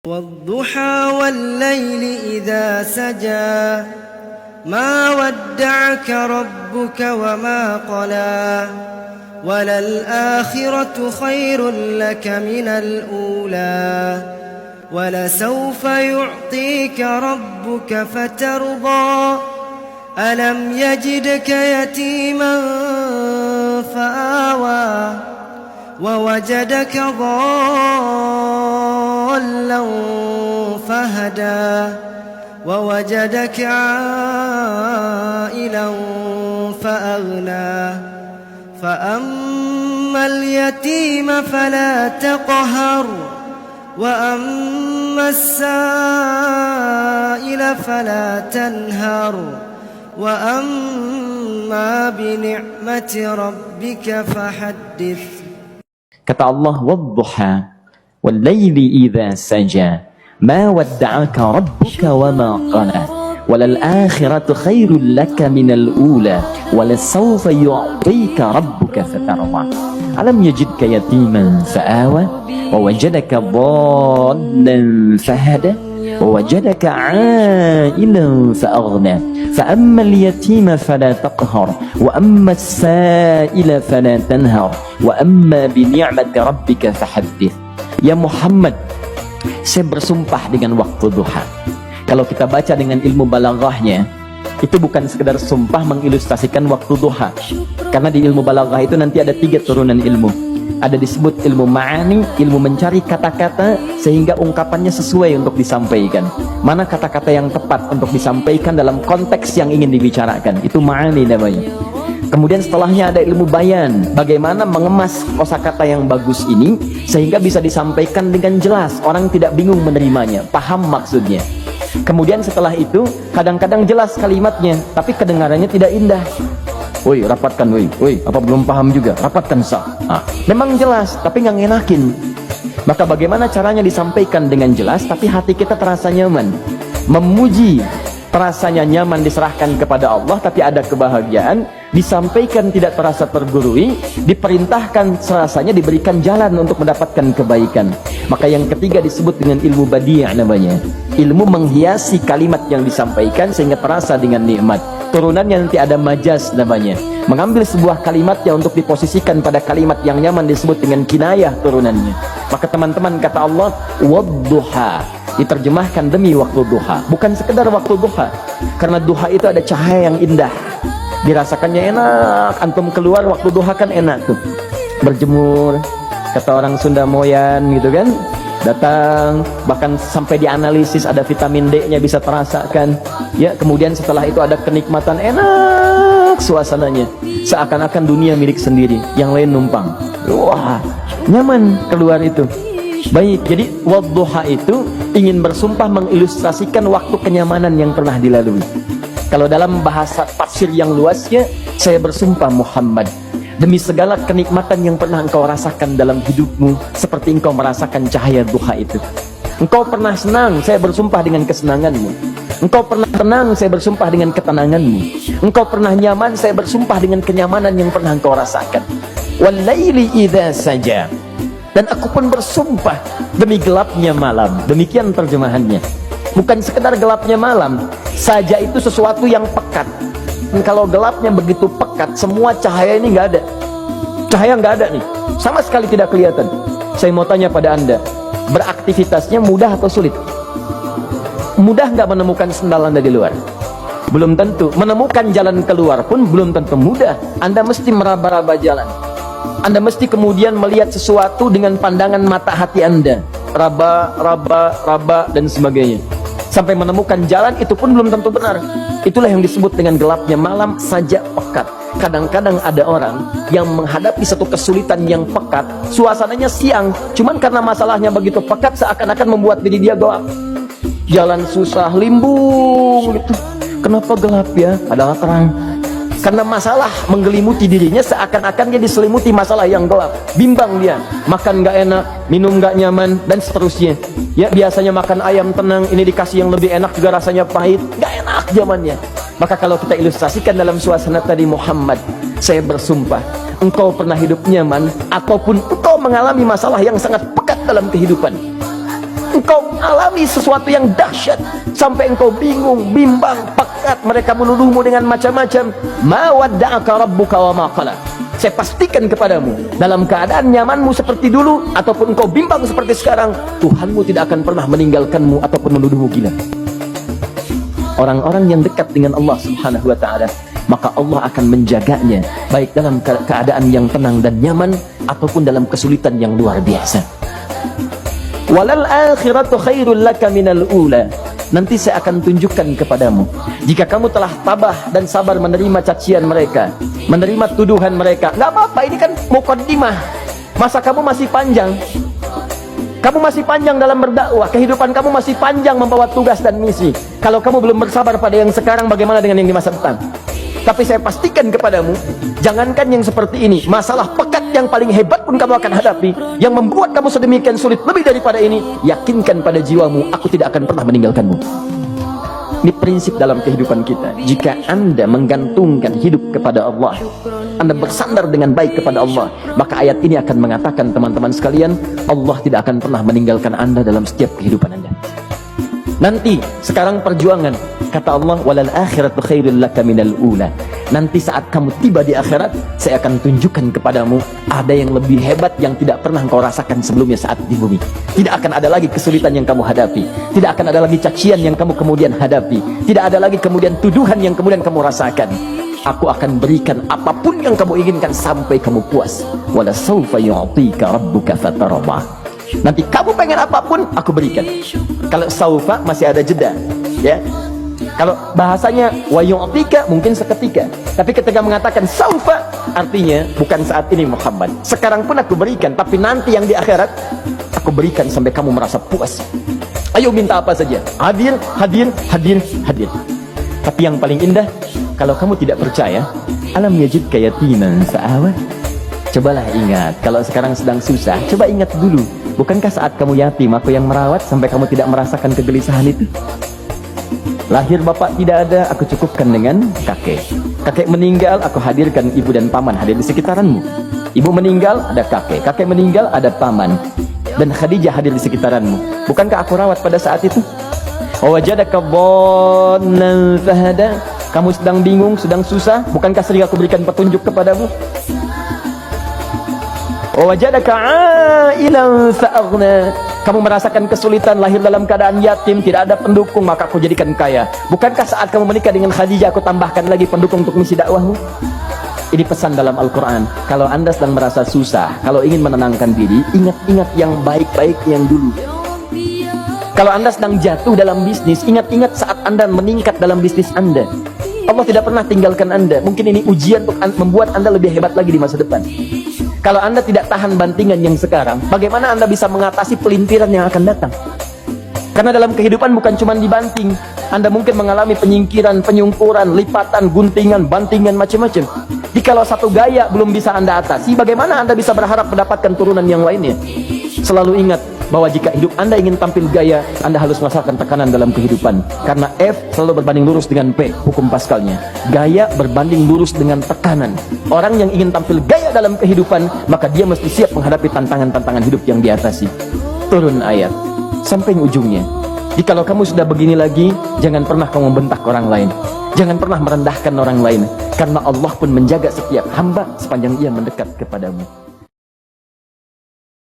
والضحى والليل إذا سجى ما ودعك ربك وما قلى وللآخرة خير لك من الأولى ولسوف يعطيك ربك فترضى ألم يجدك يتيما فآوى ووجدك ضالا فهدى ووجدك عائلا فأغنى فأما اليتيم فلا تقهر وأما السائل فلا تنهر وأما بنعمة ربك فحدث. Kata Allah, wadduha wal laili idza saja ma wadda'aka rabbuka wa ma qala walal akhiratu khairul laka minal ula walasawfa yu'tika rabbuka fatarda alam yajidka yatiman fa'awa wa wajadaka dhallan fahada wa wajadaka 'ailan fa'aghna فأما اليتيم فلا تقهر وأما السائل فلا تنهر وأما بنعمة ربك فحدث. Ya Muhammad, saya bersumpah dengan waktu duha. Kalau kita baca dengan ilmu balaghahnya, itu bukan sekedar sumpah mengilustrasikan waktu duha. Karena di ilmu balaghah itu nanti ada 3 turunan ilmu. Ada disebut ilmu ma'ani, ilmu mencari kata-kata sehingga ungkapannya sesuai untuk disampaikan. Mana kata-kata yang tepat untuk disampaikan dalam konteks yang ingin dibicarakan. Itu ma'ani namanya. Kemudian setelahnya ada ilmu bayan, bagaimana mengemas kosakata yang bagus ini sehingga bisa disampaikan dengan jelas, orang tidak bingung menerimanya, paham maksudnya. Kemudian setelah itu kadang-kadang jelas kalimatnya, tapi kedengarannya tidak indah. Woi, rapatkan, woi, apa belum paham juga? Rapatkan sah. Memang jelas, tapi nggak ngenakin. Maka bagaimana caranya disampaikan dengan jelas, tapi hati kita terasa nyaman. Memuji, terasanya nyaman diserahkan kepada Allah, tapi ada kebahagiaan. Disampaikan tidak terasa tergurui, diperintahkan serasanya diberikan jalan untuk mendapatkan kebaikan. Maka yang ketiga disebut dengan ilmu badi' namanya. Ilmu menghiasi kalimat yang disampaikan sehingga terasa dengan nikmat. Turunannya nanti ada majaz namanya. Mengambil sebuah kalimatnya untuk diposisikan pada kalimat yang nyaman disebut dengan kinayah turunannya. Maka teman-teman, kata Allah, wadduha, diterjemahkan demi waktu duha. Bukan sekedar waktu duha, karena duha itu ada cahaya yang indah, dirasakannya enak. Antum keluar waktu duha kan enak tuh, berjemur, kata orang Sunda moyan gitu kan, datang, bahkan sampai dianalisis ada vitamin D-nya bisa terasakan. Ya, kemudian setelah itu ada kenikmatan, enak suasananya, seakan-akan dunia milik sendiri, yang lain numpang. Wah, nyaman keluar itu. Baik, jadi wadduha itu ingin bersumpah mengilustrasikan waktu kenyamanan yang pernah dilalui. Kalau dalam bahasa tafsir yang luasnya, saya bersumpah Muhammad, demi segala kenikmatan yang pernah engkau rasakan dalam hidupmu, seperti engkau merasakan cahaya duha itu. Engkau pernah senang, saya bersumpah dengan kesenanganmu. Engkau pernah tenang, saya bersumpah dengan ketenanganmu. Engkau pernah nyaman, saya bersumpah dengan kenyamanan yang pernah engkau rasakan. Wal laili idza saja, dan aku pun bersumpah demi gelapnya malam. Demikian terjemahannya. Bukan sekedar gelapnya malam, saja itu sesuatu yang pekat. Dan kalau gelapnya begitu pekat, semua cahaya ini nggak ada. Cahaya nggak ada nih, sama sekali tidak kelihatan. Saya mau tanya pada Anda, beraktivitasnya mudah atau sulit? Mudah nggak menemukan sendal Anda di luar? Belum tentu. Menemukan jalan keluar pun belum tentu mudah. Anda mesti meraba-raba jalan. Anda mesti kemudian melihat sesuatu dengan pandangan mata hati Anda, raba, dan sebagainya. Sampai menemukan jalan itu pun belum tentu benar. Itulah yang disebut dengan gelapnya malam saja pekat. Kadang-kadang ada orang yang menghadapi satu kesulitan yang pekat, suasananya siang, cuman karena masalahnya begitu pekat seakan-akan membuat diri dia gelap. Jalan susah, limbung gitu. Kenapa gelap ya? Padahal terang. Karena masalah menggelimuti dirinya, seakan-akan dia diselimuti masalah yang gelap. Bimbang dia, makan nggak enak, minum nggak nyaman, dan seterusnya. Ya, biasanya makan ayam tenang, ini dikasih yang lebih enak juga rasanya pahit, nggak enak zamannya. Maka kalau kita ilustrasikan dalam suasana tadi Muhammad, saya bersumpah, engkau pernah hidup nyaman, ataupun engkau mengalami masalah yang sangat pekat dalam kehidupan. engkau alami sesuatu yang dahsyat sampai engkau bingung, bimbang, pekat, mereka menuduhmu dengan macam-macam. Ma wadda'aka rabbuka wa ma qala. Saya pastikan kepadamu, dalam keadaan nyamanmu seperti dulu ataupun engkau bimbang seperti sekarang, Tuhanmu tidak akan pernah meninggalkanmu ataupun menuduhmu gila. Orang-orang yang dekat dengan Allah Subhanahu wa ta'ala, maka Allah akan menjaganya baik dalam keadaan yang tenang dan nyaman ataupun dalam kesulitan yang luar biasa. Walal akhiratu khairul laka minal ula. Nanti saya akan tunjukkan kepadamu, jika kamu telah tabah dan sabar menerima cacian mereka, menerima tuduhan mereka, nggak apa-apa, ini kan muqaddimah. Masa kamu masih panjang, kamu masih panjang dalam berdakwah, kehidupan kamu masih panjang membawa tugas dan misi. Kalau kamu belum bersabar pada yang sekarang, bagaimana dengan yang di masa depan? Tapi saya pastikan kepadamu, jangankan yang seperti ini, masalah pekat yang paling hebat pun kamu akan hadapi, yang membuat kamu sedemikian sulit lebih daripada ini, yakinkan pada jiwamu, aku tidak akan pernah meninggalkanmu. Ini prinsip dalam kehidupan kita. Jika Anda menggantungkan hidup kepada Allah, Anda bersandar dengan baik kepada Allah, maka ayat ini akan mengatakan, teman-teman sekalian, Allah tidak akan pernah meninggalkan Anda dalam setiap kehidupan Anda. Nanti, sekarang perjuangan, kata Allah, walal akhiratu khairul laka minal ula. Nanti saat kamu tiba di akhirat, saya akan tunjukkan kepadamu ada yang lebih hebat yang tidak pernah kau rasakan sebelumnya saat di bumi. Tidak akan ada lagi kesulitan yang kamu hadapi, tidak akan ada lagi cacian yang kamu kemudian hadapi, tidak ada lagi kemudian tuduhan yang kemudian kamu rasakan. Aku akan berikan apapun yang kamu inginkan sampai kamu puas. Wala sawfa yu'tika rabbuka fatarda. Nanti kamu pengen apapun, aku berikan. Kalau saufa masih ada jeda, ya. Kalau bahasanya wa yu'tika mungkin seketika. Tapi ketika mengatakan saufa, artinya bukan saat ini Muhammad. Sekarang pun aku berikan, tapi nanti yang di akhirat aku berikan sampai kamu merasa puas. Ayo minta apa saja. Hadir, hadir, hadir, hadir. Tapi yang paling indah, kalau kamu tidak percaya, alam yajidka yatiman fa'awa. Cobalah ingat, kalau sekarang sedang susah, coba ingat dulu. Bukankah saat kamu yatim, aku yang merawat sampai kamu tidak merasakan kegelisahan itu? Lahir bapak tidak ada, aku cukupkan dengan kakek. Kakek meninggal, aku hadirkan ibu dan paman hadir di sekitaranmu. Ibu meninggal, ada kakek. Kakek meninggal, ada paman. Dan Khadijah hadir di sekitaranmu. Bukankah aku rawat pada saat itu? Wajadaka dhallan fahada. Kamu sedang bingung, sedang susah, bukankah sering aku berikan petunjuk kepadamu? Wajadaka ailan fa'aghna. Kamu merasakan kesulitan, lahir dalam keadaan yatim, tidak ada pendukung, maka aku jadikan kaya. Bukankah saat kamu menikah dengan Khadijah, aku tambahkan lagi pendukung untuk misi dakwahmu? Ini pesan dalam Al-Quran. Kalau Anda sedang merasa susah, kalau ingin menenangkan diri, ingat-ingat yang baik-baik yang dulu. Kalau Anda sedang jatuh dalam bisnis, ingat-ingat saat Anda meningkat dalam bisnis Anda. Allah tidak pernah tinggalkan Anda. Mungkin ini ujian untuk membuat Anda lebih hebat lagi di masa depan. Kalau Anda tidak tahan bantingan yang sekarang, bagaimana Anda bisa mengatasi pelintiran yang akan datang? Karena dalam kehidupan bukan cuma dibanting. Anda mungkin mengalami penyingkiran, penyungkuran, lipatan, guntingan, bantingan, macam-macam. Jikalau satu gaya belum bisa Anda atasi, bagaimana Anda bisa berharap mendapatkan turunan yang lainnya? Selalu ingat bahwa jika hidup Anda ingin tampil gaya, Anda harus merasakan tekanan dalam kehidupan. Karena F selalu berbanding lurus dengan P, hukum Pascalnya. Gaya berbanding lurus dengan tekanan. Orang yang ingin tampil gaya dalam kehidupan, maka dia mesti siap menghadapi tantangan-tantangan hidup yang diatasi. Turun ayat sampai ujungnya. Jikalau kamu sudah begini lagi, jangan pernah kamu membentak orang lain. Jangan pernah merendahkan orang lain. Karena Allah pun menjaga setiap hamba sepanjang ia mendekat kepadamu.